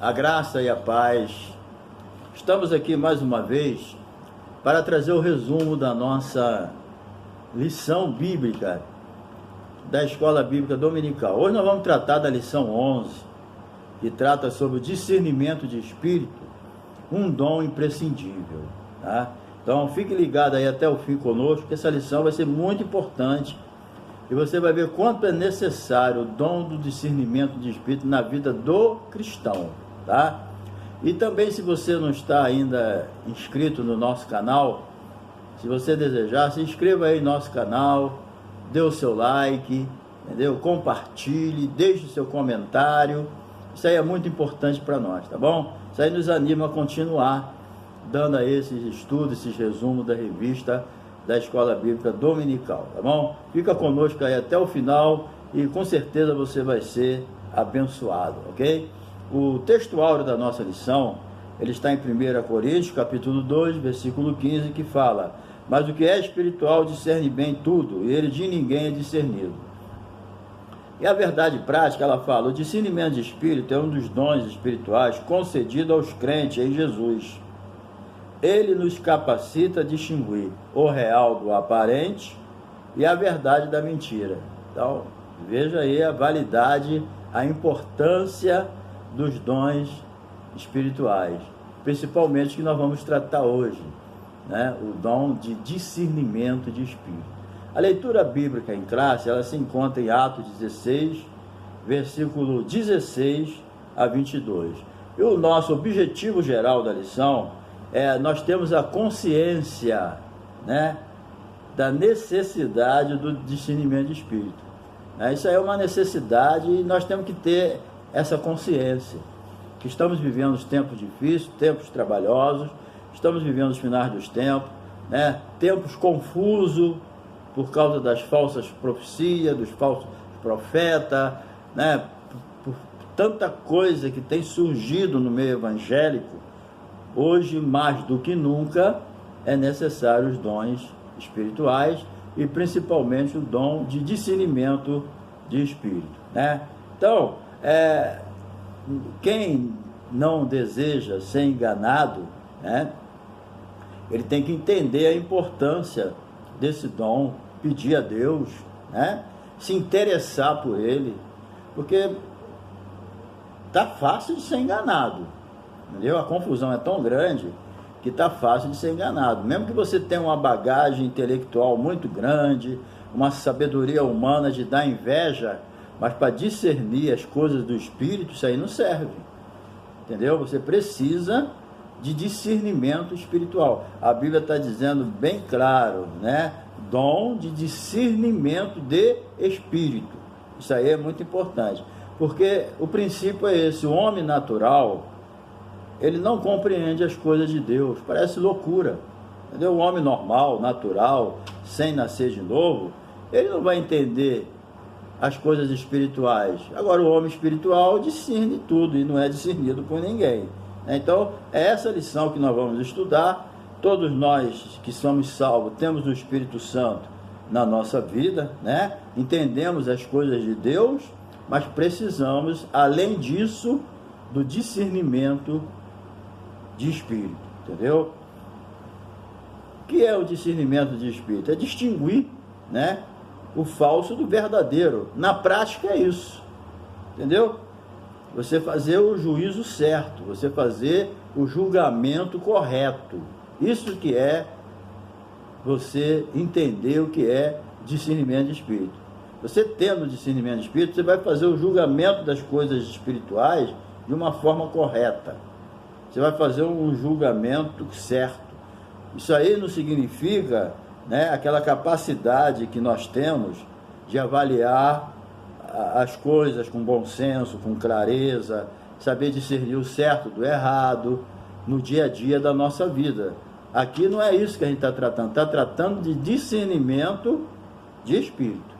a graça e a paz. Estamos aqui mais uma vez para trazer o resumo da nossa lição bíblica da Escola Bíblica Dominical. Hoje nós vamos tratar da lição 11, que trata sobre o discernimento de espírito, um dom imprescindível, tá? Então fique ligado aí até o fim conosco, que essa lição vai ser muito importante e você vai ver quanto é necessário o dom do discernimento de espírito na vida do cristão, tá? E também, se você não está ainda inscrito no nosso canal, se você desejar, se inscreva aí no nosso canal, dê o seu like, entendeu? Compartilhe, deixe o seu comentário. Isso aí é muito importante para nós, tá bom? Isso aí nos anima a continuar dando aí esses estudos, esses resumos da revista da Escola Bíblica Dominical, tá bom? Fica conosco aí até o final e com certeza você vai ser abençoado, ok? O texto áureo da nossa lição, ele está em 1 Coríntios, capítulo 2, versículo 15, que fala: mas o que é espiritual discerne bem tudo, e ele de ninguém é discernido. E a verdade prática, ela fala: o discernimento de espírito é um dos dons espirituais concedido aos crentes em Jesus. Ele nos capacita a distinguir o real do aparente e a verdade da mentira. Então, veja aí a validade, a importância dos dons espirituais, principalmente que nós vamos tratar hoje, né? O dom de discernimento de espírito. A leitura bíblica em classe, ela se encontra em Atos 16, versículo 16 a 22. E o nosso objetivo geral da lição nós temos a consciência, né, da necessidade do discernimento de espírito. Isso aí é uma necessidade e nós temos que ter essa consciência, que estamos vivendo os tempos difíceis, tempos trabalhosos, estamos vivendo os finais dos tempos, né, tempos confusos por causa das falsas profecias, dos falsos profetas, né, por tanta coisa que tem surgido no meio evangélico. Hoje, mais do que nunca, é necessário os dons espirituais e principalmente o dom de discernimento de espírito, né? Então, quem não deseja ser enganado, né, ele tem que entender a importância desse dom, pedir a Deus, né, se interessar por ele, porque tá fácil de ser enganado. Entendeu? A confusão é tão grande que está fácil de ser enganado. Mesmo que você tenha uma bagagem intelectual muito grande, uma sabedoria humana de dar inveja, mas para discernir as coisas do Espírito, isso aí não serve. Entendeu? Você precisa de discernimento espiritual. A Bíblia está dizendo bem claro, né? Dom de discernimento de espírito. Isso aí é muito importante. Porque o princípio é esse: o homem natural, ele não compreende as coisas de Deus, parece loucura, entendeu? O homem normal, natural, sem nascer de novo, ele não vai entender as coisas espirituais. Agora, o homem espiritual discerne tudo e não é discernido por ninguém. Então, é essa lição que nós vamos estudar. Todos nós que somos salvos temos o Espírito Santo na nossa vida, né? Entendemos as coisas de Deus, mas precisamos, além disso, do discernimento de espírito, entendeu? O que é o discernimento de espírito? É distinguir, né, o falso do verdadeiro. Na prática é isso, entendeu? Você fazer o juízo certo, você fazer o julgamento correto. Isso que é você entender o que é discernimento de espírito. Você tendo discernimento de espírito, você vai fazer o julgamento das coisas espirituais de uma forma correta. Você vai fazer um julgamento certo. Isso aí não significa, né, aquela capacidade que nós temos de avaliar as coisas com bom senso, com clareza, saber discernir o certo do errado no dia a dia da nossa vida. Aqui não é isso que a gente está tratando de discernimento de espírito.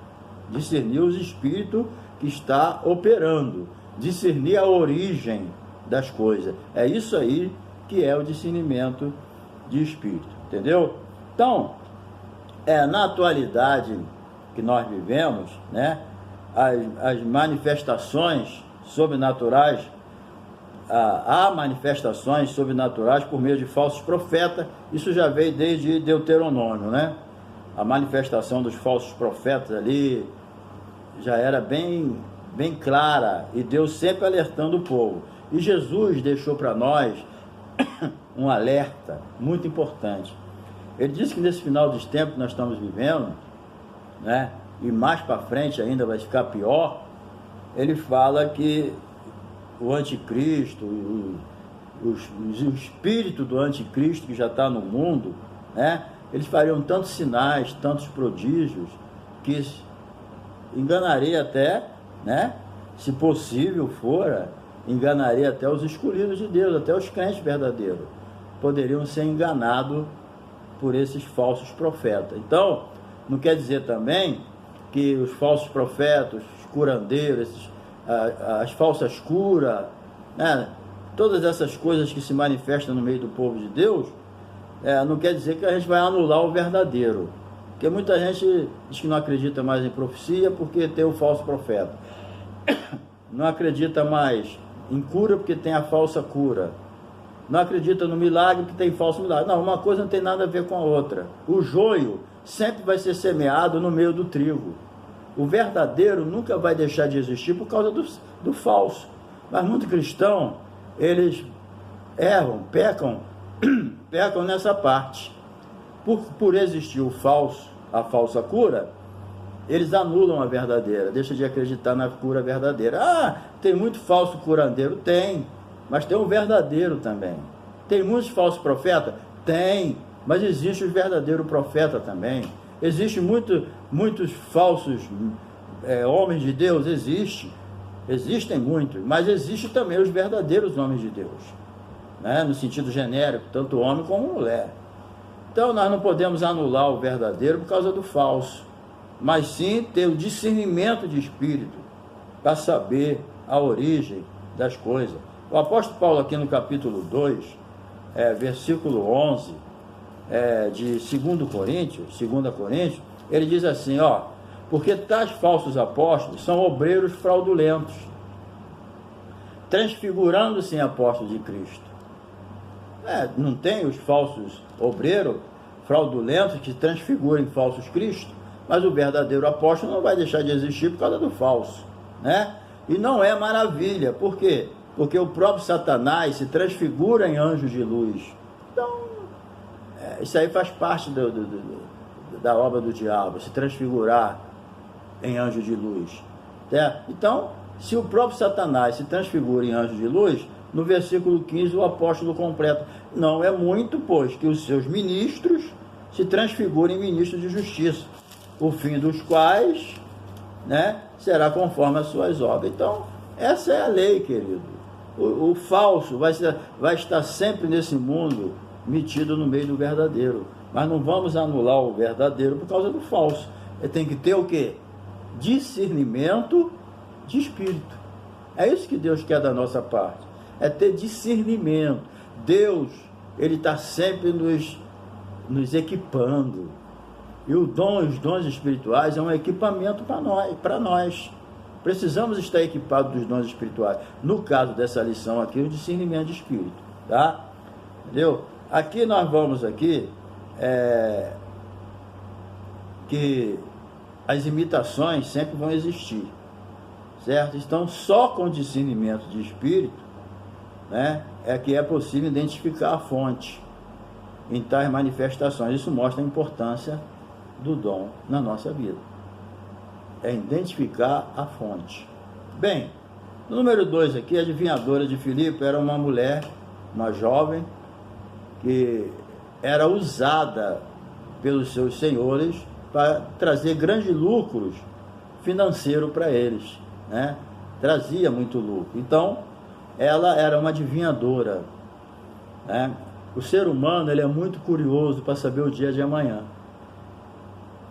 Discernir os espíritos que está operando, discernir a origem das coisas. É isso aí que é o discernimento de espírito, entendeu? Então, na atualidade que nós vivemos, né, as manifestações sobrenaturais, há manifestações sobrenaturais por meio de falsos profetas. Isso já veio desde Deuteronômio, né? A manifestação dos falsos profetas ali já era bem clara, e Deus sempre alertando o povo. E Jesus deixou para nós um alerta muito importante. Ele disse que nesse final dos tempos que nós estamos vivendo, né, e mais para frente ainda vai ficar pior, ele fala que o anticristo, o espírito do anticristo que já está no mundo, né, eles fariam tantos sinais, tantos prodígios, que enganaria até, né, se possível fora, enganaria até os escolhidos de Deus, até os crentes verdadeiros poderiam ser enganados por esses falsos profetas. Então, não quer dizer também que os falsos profetas, os curandeiros, as falsas curas, né, todas essas coisas que se manifestam no meio do povo de Deus, não quer dizer que a gente vai anular o verdadeiro. Porque muita gente diz que não acredita mais em profecia porque tem o falso profeta. Não acredita mais em cura porque tem a falsa cura. Não acredita no milagre porque tem falso milagre. Não, uma coisa não tem nada a ver com a outra. O joio sempre vai ser semeado no meio do trigo. O verdadeiro nunca vai deixar de existir por causa do falso. Mas muitos cristãos, eles erram, pecam nessa parte. Por existir o falso, a falsa cura, eles anulam a verdadeira, deixam de acreditar na cura verdadeira. Ah, tem muito falso curandeiro? Tem, mas tem um verdadeiro também. Tem muitos falsos profetas? Tem, mas existe o verdadeiro profeta também. Existem muitos falsos homens de Deus? Existem muitos, mas existem também os verdadeiros homens de Deus, né? No sentido genérico, tanto homem como mulher. Então nós não podemos anular o verdadeiro por causa do falso, mas sim ter o discernimento de espírito para saber a origem das coisas. O apóstolo Paulo aqui no capítulo 2, versículo 11, de 2 Coríntios, ele diz assim, porque tais falsos apóstolos são obreiros fraudulentos, transfigurando-se em apóstolos de Cristo. Não tem os falsos obreiros fraudulentos que transfiguram em falsos cristos, mas o verdadeiro apóstolo não vai deixar de existir por causa do falso, né? E não é maravilha, por quê? Porque o próprio Satanás se transfigura em anjos de luz. Então, isso aí faz parte da obra do diabo, se transfigurar em anjo de luz. Então, se o próprio Satanás se transfigura em anjo de luz, no versículo 15 o apóstolo completa: não é muito, pois, que os seus ministros se transfigurem em ministros de justiça, o fim dos quais, né, será conforme as suas obras. Então, essa é a lei, querido. O falso vai estar sempre nesse mundo metido no meio do verdadeiro, mas não vamos anular o verdadeiro por causa do falso. Ele tem que ter o quê? Discernimento de espírito. É isso que Deus quer da nossa parte, é ter discernimento. Deus, ele está sempre nos equipando, e os dons espirituais é um equipamento para nós. Precisamos estar equipados dos dons espirituais. No caso dessa lição aqui, o discernimento de espírito, tá? Entendeu? Aqui nós vamos que as imitações sempre vão existir, certo? Então, só com discernimento de espírito, né, é que é possível identificar a fonte em tais manifestações. Isso mostra a importância do dom na nossa vida. É identificar a fonte. Bem, no número 2 aqui, a adivinhadora de Filipe era uma mulher, uma jovem, que era usada pelos seus senhores para trazer grandes lucros financeiros para eles, né? Trazia muito lucro. Então, ela era uma adivinhadora, né? O ser humano, ele é muito curioso para saber o dia de amanhã.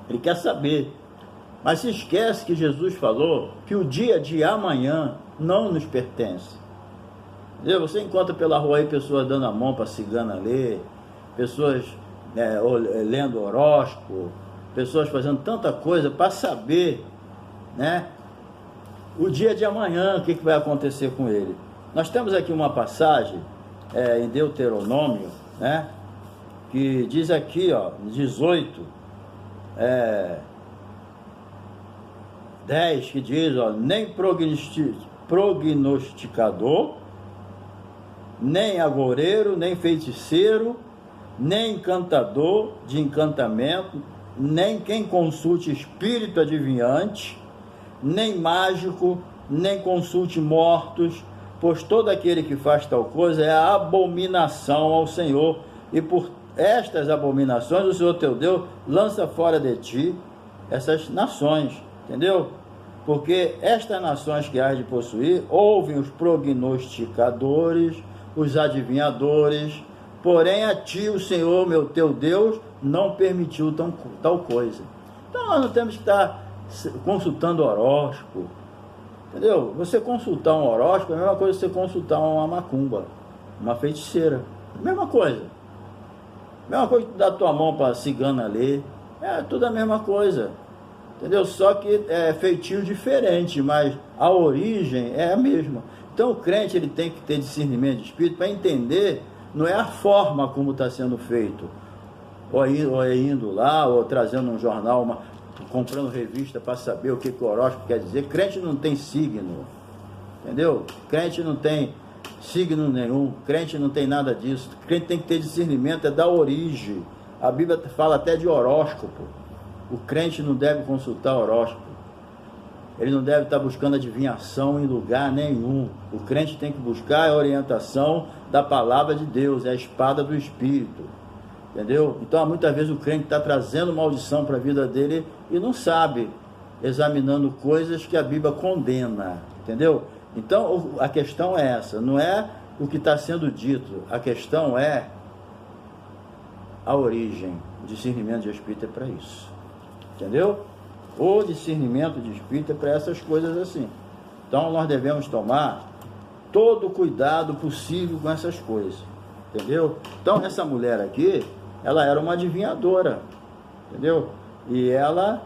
Ele quer saber, mas se esquece que Jesus falou que o dia de amanhã não nos pertence. Entendeu? Você encontra pela rua aí pessoas dando a mão para cigana ler, pessoas lendo horóscopo, pessoas fazendo tanta coisa para saber, né, o dia de amanhã, o que vai acontecer com ele. Nós temos aqui uma passagem em Deuteronômio, né, que diz aqui, ó, 18, 10, que diz, ó, nem prognosticador, nem agoureiro, nem feiticeiro, nem encantador de encantamento, nem quem consulte espírito adivinhante, nem mágico, nem consulte mortos, pois todo aquele que faz tal coisa é abominação ao Senhor, e por estas abominações o Senhor teu Deus lança fora de ti essas nações, entendeu? Porque estas nações que hás de possuir ouvem os prognosticadores, os adivinhadores, porém a ti o Senhor, meu teu Deus, não permitiu tal coisa. Então nós não temos que estar consultando horóscopo, entendeu? Você consultar um horóscopo é a mesma coisa que você consultar uma macumba, uma feiticeira, mesma coisa que dar tua mão para a cigana ler, é tudo a mesma coisa, entendeu? Só que é feitio diferente, mas a origem é a mesma. Então o crente ele tem que ter discernimento de espírito para entender, não é a forma como está sendo feito, ou indo lá, ou trazendo um jornal, comprando revista para saber o que o horóscopo quer dizer. Crente não tem signo, entendeu? Crente não tem signo nenhum, crente não tem nada disso. Crente tem que ter discernimento, é da origem. A Bíblia fala até de horóscopo. O crente não deve consultar horóscopo, ele não deve estar buscando adivinhação em lugar nenhum. O crente tem que buscar a orientação da palavra de Deus, é a espada do Espírito, entendeu? Então muitas vezes o crente está trazendo maldição para a vida dele e não sabe, examinando coisas que a Bíblia condena, entendeu? Então a questão é essa, não é o que está sendo dito, a questão é a origem. O discernimento de espírito é para isso, entendeu? O discernimento de espírito é para essas coisas assim. Então nós devemos tomar todo o cuidado possível com essas coisas, entendeu? Então essa mulher aqui, ela era uma adivinhadora, entendeu? E ela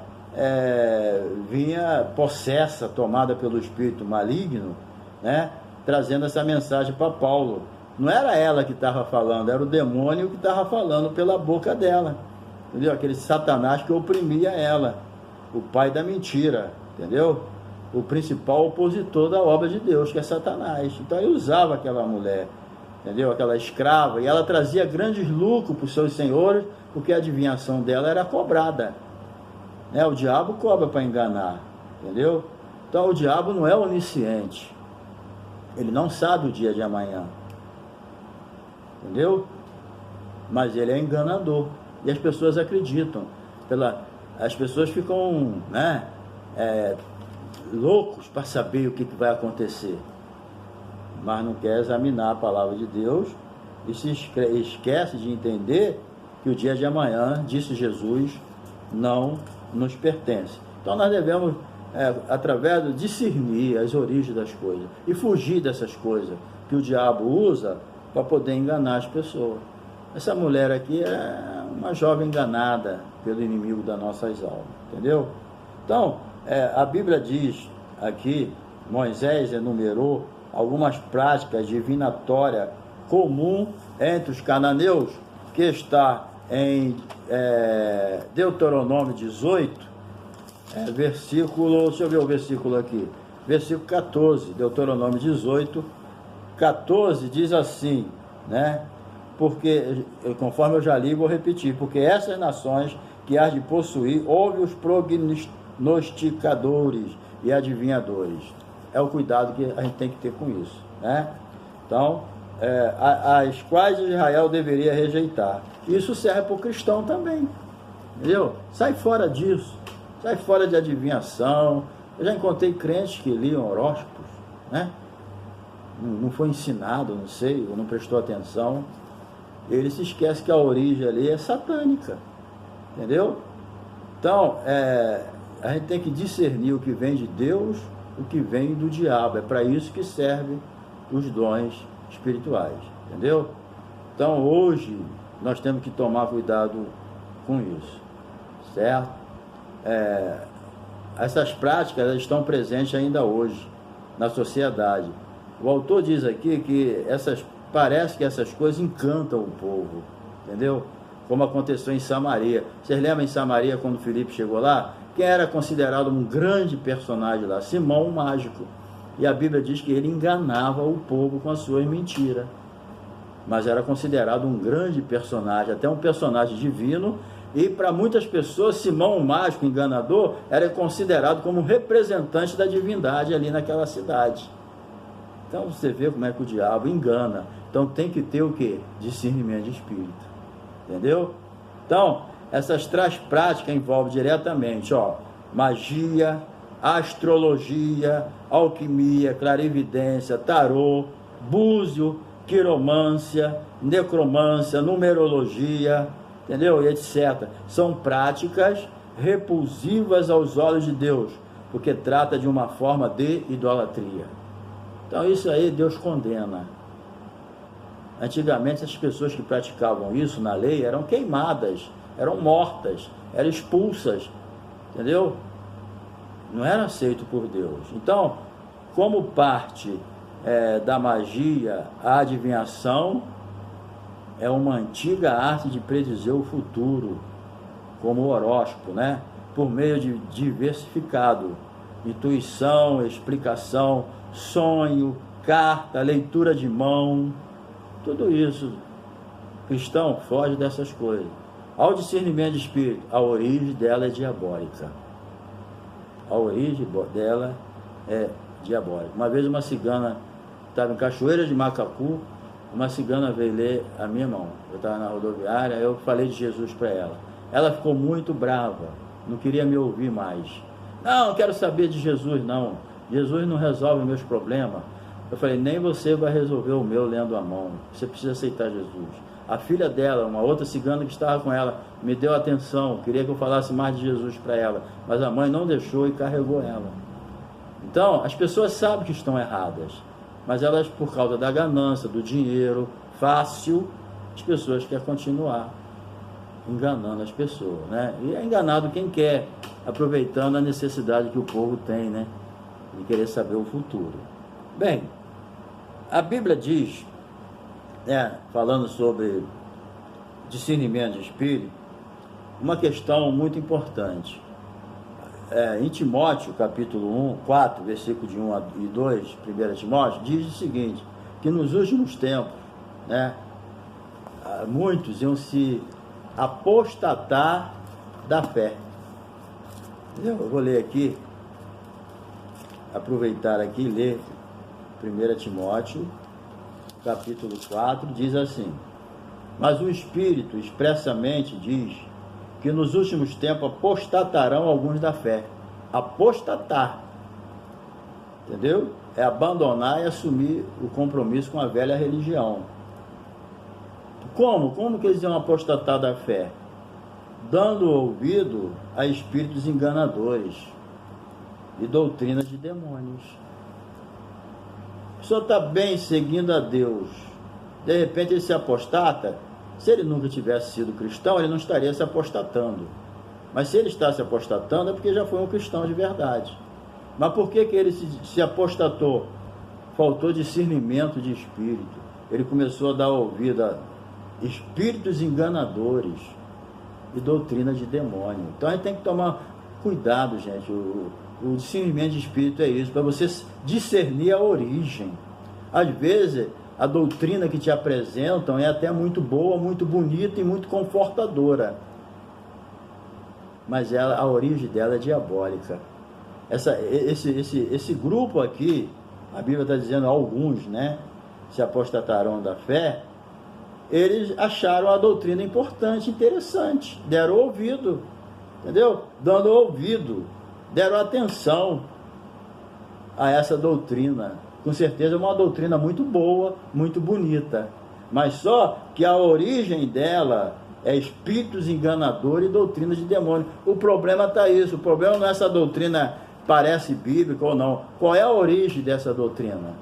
vinha possessa, tomada pelo espírito maligno, né, trazendo essa mensagem para Paulo. Não era ela que estava falando, era o demônio que estava falando pela boca dela, entendeu? Aquele Satanás que oprimia ela, o pai da mentira, entendeu? O principal opositor da obra de Deus, que é Satanás. Então ele usava aquela mulher, entendeu? Aquela escrava, e ela trazia grandes lucros para os seus senhores, porque a adivinhação dela era cobrada, né? O diabo cobra para enganar, entendeu? Então o diabo não é onisciente, ele não sabe o dia de amanhã, entendeu? Mas ele é enganador, e as pessoas acreditam, as pessoas ficam, né, loucos para saber o que vai acontecer, mas não quer examinar a palavra de Deus e se esquece de entender que o dia de amanhã, disse Jesus, não nos pertence. Então nós devemos, através de discernir as origens das coisas e fugir dessas coisas que o diabo usa para poder enganar as pessoas. Essa mulher aqui é uma jovem enganada pelo inimigo das nossas almas, entendeu? Então, a Bíblia diz aqui, Moisés enumerou algumas práticas divinatórias comuns entre os cananeus, que está em Deuteronômio 18, versículo, deixa eu ver o versículo aqui, versículo 14, Deuteronômio 18, 14 diz assim, né? Porque, conforme eu já li, vou repetir, porque essas nações que hás de possuir, ouve os prognosticadores e adivinhadores. É o cuidado que a gente tem que ter com isso, né? Então, as quais Israel deveria rejeitar. Isso serve para o cristão também, entendeu? Sai fora disso, sai fora de adivinhação. Eu já encontrei crentes que liam horóscopos, né? Não foi ensinado, não sei, ou não prestou atenção. Ele se esquece que a origem ali é satânica, entendeu? Então, a gente tem que discernir o que vem de Deus, o que vem do diabo. É para isso que servem os dons espirituais, entendeu? Então, hoje, nós temos que tomar cuidado com isso, certo? Essas práticas estão presentes ainda hoje na sociedade. O autor diz aqui que parece que essas coisas encantam o povo, entendeu? Como aconteceu em Samaria. Vocês lembram em Samaria, quando Filipe chegou lá? Quem era considerado um grande personagem lá? Simão, o mágico. E a Bíblia diz que ele enganava o povo com as suas mentiras. Mas era considerado um grande personagem, até um personagem divino. E para muitas pessoas, Simão, o mágico, enganador, era considerado como um representante da divindade ali naquela cidade. Então você vê como é que o diabo engana. Então tem que ter o quê? Discernimento de espírito. Entendeu? Então, essas três práticas envolvem diretamente, magia, astrologia, alquimia, clarividência, tarô, búzio, quiromância, necromância, numerologia, entendeu? E etc. São práticas repulsivas aos olhos de Deus, porque trata de uma forma de idolatria. Então isso aí Deus condena. Antigamente as pessoas que praticavam isso na lei eram queimadas, eram mortas, eram expulsas, entendeu? Não era aceito por Deus. Então, como parte da magia, a adivinhação é uma antiga arte de predizer o futuro, como o horóscopo, né? Por meio de diversificado, intuição, explicação, sonho, carta, leitura de mão, tudo isso. O cristão foge dessas coisas. Ao discernimento de espírito, a origem dela é diabólica. A origem dela é diabólica. Uma vez uma cigana estava em Cachoeira de Macacu, uma cigana veio ler a minha mão. Eu estava na rodoviária, eu falei de Jesus para ela. Ela ficou muito brava, não queria me ouvir mais. Não quero saber de Jesus, não. Jesus não resolve meus problemas. Eu falei, nem você vai resolver o meu lendo a mão. Você precisa aceitar Jesus. A filha dela, uma outra cigana que estava com ela, me deu atenção, queria que eu falasse mais de Jesus para ela, mas a mãe não deixou e carregou ela. Então, as pessoas sabem que estão erradas, mas elas, por causa da ganância, do dinheiro fácil, as pessoas querem continuar enganando as pessoas, né? E é enganado quem quer, aproveitando a necessidade que o povo tem, né? De querer saber o futuro. Bem, a Bíblia diz, falando sobre discernimento de espírito, uma questão muito importante. Em Timóteo, capítulo 4, versículo de 1 e 2, 1 Timóteo, diz o seguinte, que nos últimos tempos, muitos iam se apostatar da fé. Eu vou ler aqui, aproveitar aqui e ler 1 Timóteo, capítulo 4, diz assim: mas o Espírito expressamente diz que nos últimos tempos apostatarão alguns da fé. Apostatar, entendeu? É abandonar e assumir o compromisso com a velha religião. Como que eles iam apostatar da fé? Dando ouvido a espíritos enganadores e doutrinas de demônios. A pessoa está bem seguindo a Deus, de repente ele se apostata. Se ele nunca tivesse sido cristão, ele não estaria se apostatando. Mas se ele está se apostatando, é porque já foi um cristão de verdade. Mas por que ele se apostatou? Faltou discernimento de espírito. Ele começou a dar ouvido a espíritos enganadores e doutrina de demônio. Então a gente tem que tomar cuidado, gente. O discernimento de espírito é isso, para você discernir a origem. Às vezes a doutrina que te apresentam é até muito boa, muito bonita e muito confortadora, mas a origem dela é diabólica. Esse grupo aqui, a Bíblia está dizendo alguns, se apostatarão da fé. Eles acharam a doutrina importante, interessante, deram ouvido, entendeu? Dando ouvido, deram atenção a essa doutrina. Com certeza é uma doutrina muito boa, muito bonita, mas só que a origem dela é espíritos enganadores e doutrinas de demônio. O problema está isso, o problema não é essa doutrina parece bíblica ou não. Qual é a origem dessa doutrina?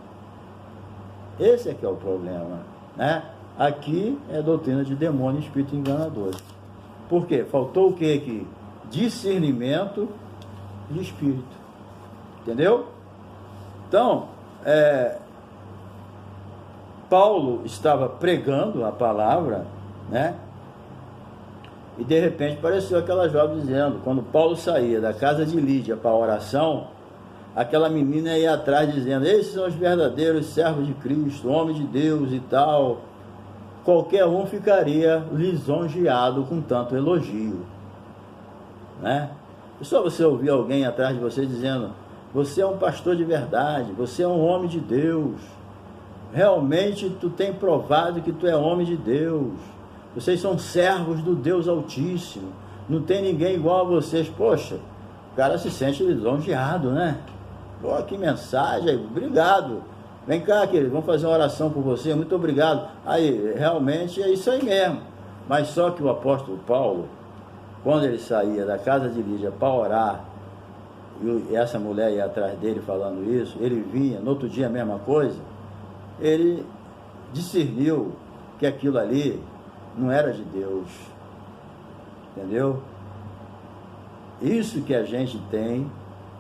Esse é que é o problema, Aqui é doutrina de demônio e espírito enganador. Por quê? Faltou o quê aqui? Discernimento de espírito. Entendeu? Então, Paulo estava pregando a palavra, né? E de repente apareceu aquela jovem dizendo, quando Paulo saía da casa de Lídia para a oração, aquela menina ia atrás dizendo, esses são os verdadeiros servos de Cristo, homem de Deus e tal. Qualquer um ficaria lisonjeado com tanto elogio, né? E só você ouvir alguém atrás de você dizendo, você é um pastor de verdade, você é um homem de Deus, realmente tu tem provado que tu é homem de Deus, vocês são servos do Deus Altíssimo, não tem ninguém igual a vocês. Poxa, o cara se sente lisonjeado, né? Pô, que mensagem, obrigado. Vem cá, querido, vamos fazer uma oração por você, muito obrigado. Aí, realmente é isso aí mesmo. Mas só que o apóstolo Paulo, quando ele saía da casa de Lídia para orar, e essa mulher ia atrás dele falando isso, ele vinha, no outro dia a mesma coisa, ele discerniu que aquilo ali não era de Deus, entendeu? Isso que a gente tem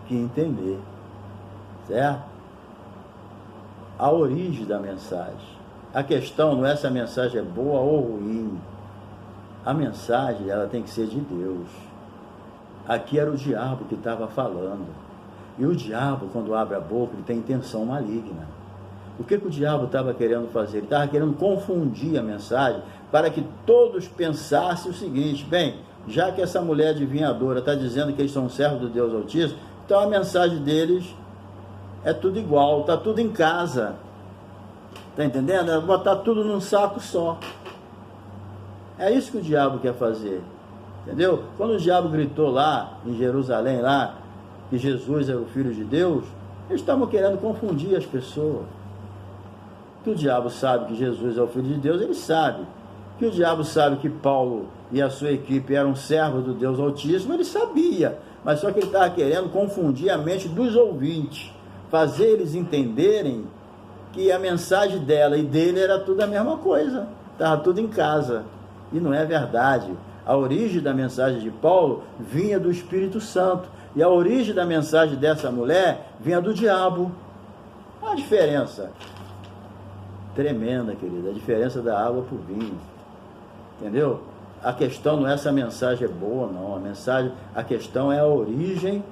que entender, certo? A origem da mensagem. A questão não é se a mensagem é boa ou ruim. A mensagem, ela tem que ser de Deus. Aqui era o diabo que estava falando. E o diabo, quando abre a boca, ele tem intenção maligna. O que o diabo estava querendo fazer? Ele estava querendo confundir a mensagem para que todos pensassem o seguinte, bem, já que essa mulher adivinhadora está dizendo que eles são servos do Deus Altíssimo, então a mensagem deles é tudo igual, está tudo em casa. Está entendendo? É botar tudo num saco só. É isso que o diabo quer fazer. Entendeu? Quando o diabo gritou lá em Jerusalém, lá, que Jesus era o Filho de Deus, eles estavam querendo confundir as pessoas. Que o diabo sabe que Jesus é o Filho de Deus, ele sabe. Que o diabo sabe que Paulo e a sua equipe eram servos do Deus Altíssimo, ele sabia. Mas só que ele estava querendo confundir a mente dos ouvintes, fazer eles entenderem que a mensagem dela e dele era tudo a mesma coisa, estava tudo em casa. E não é verdade. A origem da mensagem de Paulo vinha do Espírito Santo, e a origem da mensagem dessa mulher vinha do diabo. A diferença tremenda, querida, a diferença da água para o vinho, entendeu? A questão não é se a mensagem é boa, não, a questão é a origem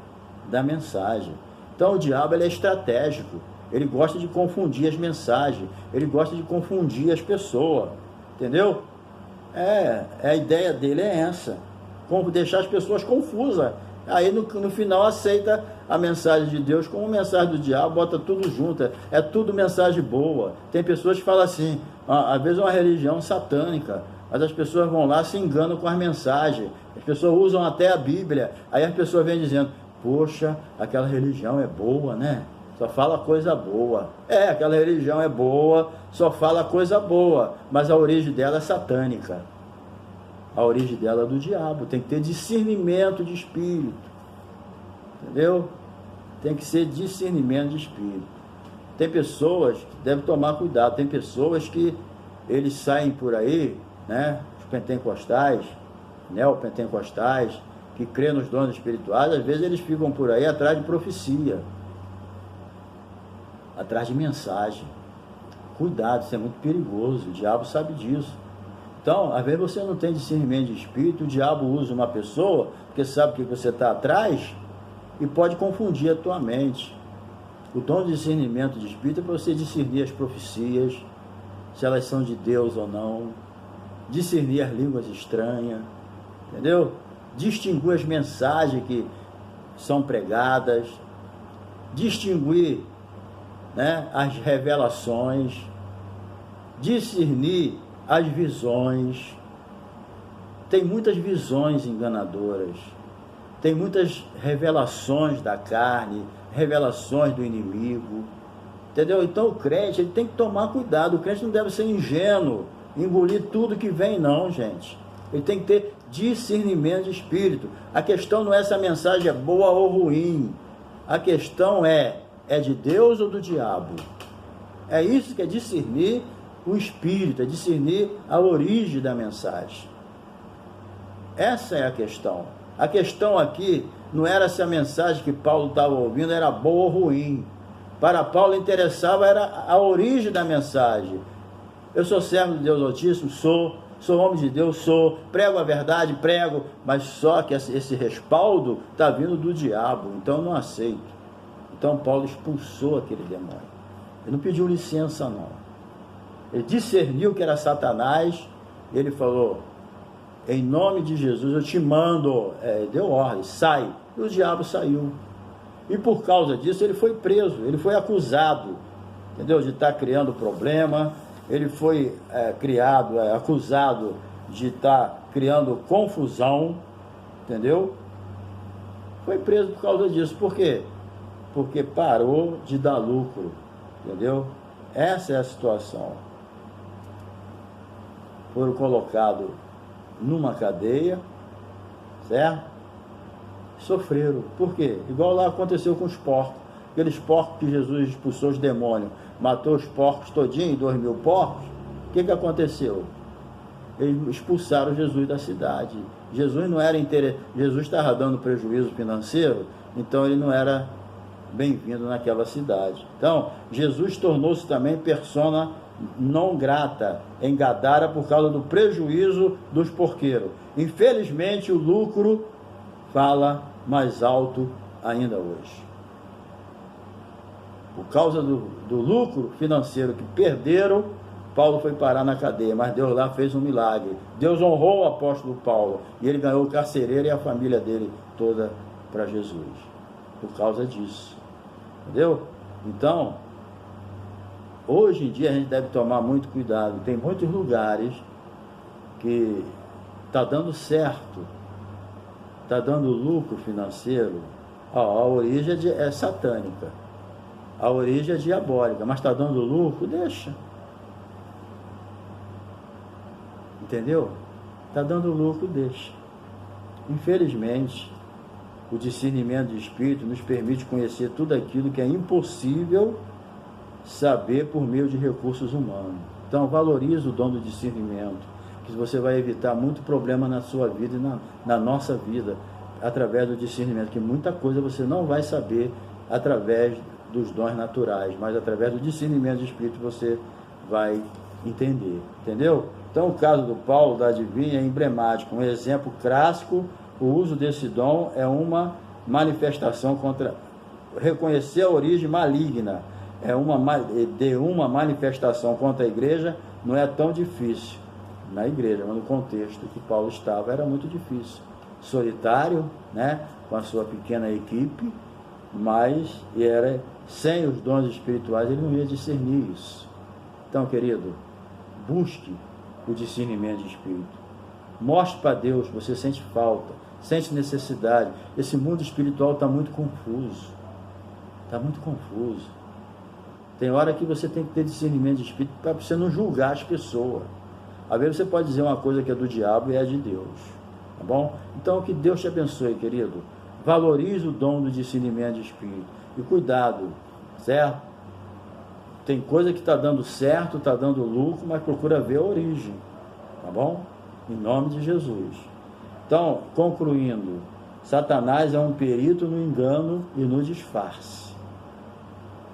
da mensagem. Então o diabo, ele é estratégico, ele gosta de confundir as mensagens, ele gosta de confundir as pessoas, entendeu? A ideia dele é essa, como deixar as pessoas confusas. Aí no final aceita a mensagem de Deus como mensagem do diabo, bota tudo junto, é tudo mensagem boa. Tem pessoas que falam assim, às vezes é uma religião satânica, mas as pessoas vão lá, se enganam com as mensagens, as pessoas usam até a Bíblia, aí as pessoas vêm dizendo, poxa, aquela religião é boa, né? Só fala coisa boa. Aquela religião é boa, só fala coisa boa, mas a origem dela é satânica. A origem dela é do diabo. Tem que ter discernimento de espírito. Entendeu? Tem que ser discernimento de espírito. Tem pessoas que devem tomar cuidado. Tem pessoas que eles saem por aí, né? Os pentecostais, neopentecostais, que crê nos dons espirituais, às vezes eles ficam por aí atrás de profecia, atrás de mensagem. Cuidado, isso é muito perigoso, o diabo sabe disso. Então, às vezes você não tem discernimento de espírito, o diabo usa uma pessoa, porque sabe que você está atrás, e pode confundir a tua mente. O dom de discernimento de espírito é para você discernir as profecias, se elas são de Deus ou não, discernir as línguas estranhas, entendeu? Distinguir as mensagens que são pregadas, distinguir, né, as revelações, discernir as visões. Tem muitas visões enganadoras, tem muitas revelações da carne, revelações do inimigo, entendeu? Então o crente, ele tem que tomar cuidado. O crente não deve ser ingênuo, engolir tudo que vem, não, gente. Ele tem que ter discernimento de espírito. A questão não é se a mensagem é boa ou ruim, a questão é de Deus ou do diabo? É isso que é discernir o espírito, é discernir a origem da mensagem. Essa é a questão. A questão aqui não era se a mensagem que Paulo estava ouvindo era boa ou ruim. Para Paulo interessava era a origem da mensagem. Eu sou servo de Deus Altíssimo? Sou homem de Deus? Sou. Prego a verdade? Prego. Mas só que esse respaldo está vindo do diabo, então eu não aceito. Então Paulo expulsou aquele demônio. Ele não pediu licença, não. Ele discerniu que era Satanás, e ele falou: em nome de Jesus eu te mando, deu ordem, sai. E o diabo saiu. E por causa disso ele foi preso, ele foi acusado, entendeu? De estar criando problema, ele foi acusado de estar criando confusão, entendeu? Foi preso por causa disso. Por quê? Porque parou de dar lucro, entendeu? Essa é a situação. Foram colocados numa cadeia, certo? Sofreram. Por quê? Igual lá aconteceu com os porcos. Aqueles porcos que Jesus expulsou os demônios, matou os porcos todinho, 2.000 porcos. O que aconteceu? Eles expulsaram Jesus da cidade. Jesus não era Jesus estava dando prejuízo financeiro, então ele não era bem-vindo naquela cidade. Então, Jesus tornou-se também persona não grata em Gadara por causa do prejuízo dos porqueiros. Infelizmente, o lucro fala mais alto ainda hoje. Por causa do lucro financeiro que perderam, Paulo foi parar na cadeia, mas Deus lá fez um milagre. Deus honrou o apóstolo Paulo e ele ganhou o carcereiro e a família dele toda para Jesus. Por causa disso. Entendeu? Então, hoje em dia a gente deve tomar muito cuidado. Tem muitos lugares que está dando certo, está dando lucro financeiro. A origem é satânica, a origem é diabólica, mas está dando lucro, deixa. Entendeu? Está dando lucro, deixa. Infelizmente, o discernimento de espírito nos permite conhecer tudo aquilo que é impossível saber por meio de recursos humanos. Então, valorize o dom do discernimento, que você vai evitar muito problema na sua vida e na nossa vida, através do discernimento, que muita coisa você não vai saber através dos dons naturais, mas através do discernimento de espírito você vai entender, entendeu? Então, o caso do Paulo, da adivinha, é emblemático, um exemplo clássico. O uso desse dom é uma manifestação contra... Reconhecer a origem maligna de uma manifestação contra a igreja não é tão difícil na igreja, mas no contexto que Paulo estava era muito difícil. Solitário, né, com a sua pequena equipe, mas sem os dons espirituais ele não ia discernir isso. Então, querido, busque o discernimento de espírito. Mostre para Deus que você sente falta, sente necessidade. Esse mundo espiritual está muito confuso. Está muito confuso. Tem hora que você tem que ter discernimento de espírito para você não julgar as pessoas. Às vezes você pode dizer uma coisa que é do diabo e é de Deus. Tá bom? Então, que Deus te abençoe, querido. Valorize o dom do discernimento de espírito. E cuidado, certo? Tem coisa que está dando certo, está dando lucro, mas procura ver a origem. Tá bom? Em nome de Jesus. Então, concluindo, Satanás é um perito no engano e no disfarce,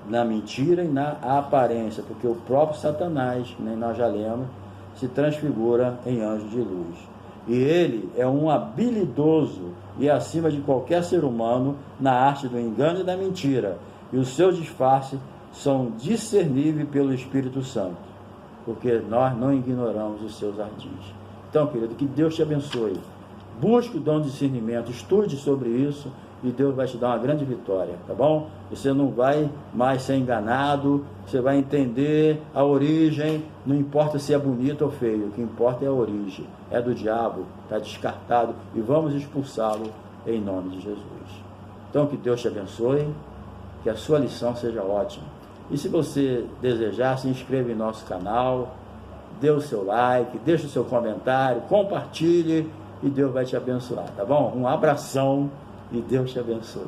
na mentira e na aparência, porque o próprio Satanás, que nem nós já lemos, se transfigura em anjo de luz. E ele é um habilidoso e acima de qualquer ser humano na arte do engano e da mentira. E os seus disfarces são discerníveis pelo Espírito Santo, porque nós não ignoramos os seus ardis. Então, querido, que Deus te abençoe. Busque o dom de discernimento, estude sobre isso e Deus vai te dar uma grande vitória, tá bom? Você não vai mais ser enganado, você vai entender a origem, não importa se é bonito ou feio, o que importa é a origem, é do diabo, está descartado e vamos expulsá-lo em nome de Jesus. Então, que Deus te abençoe, que a sua lição seja ótima. E se você desejar, se inscreva em nosso canal, dê o seu like, deixe o seu comentário, compartilhe e Deus vai te abençoar, tá bom? Um abração e Deus te abençoe.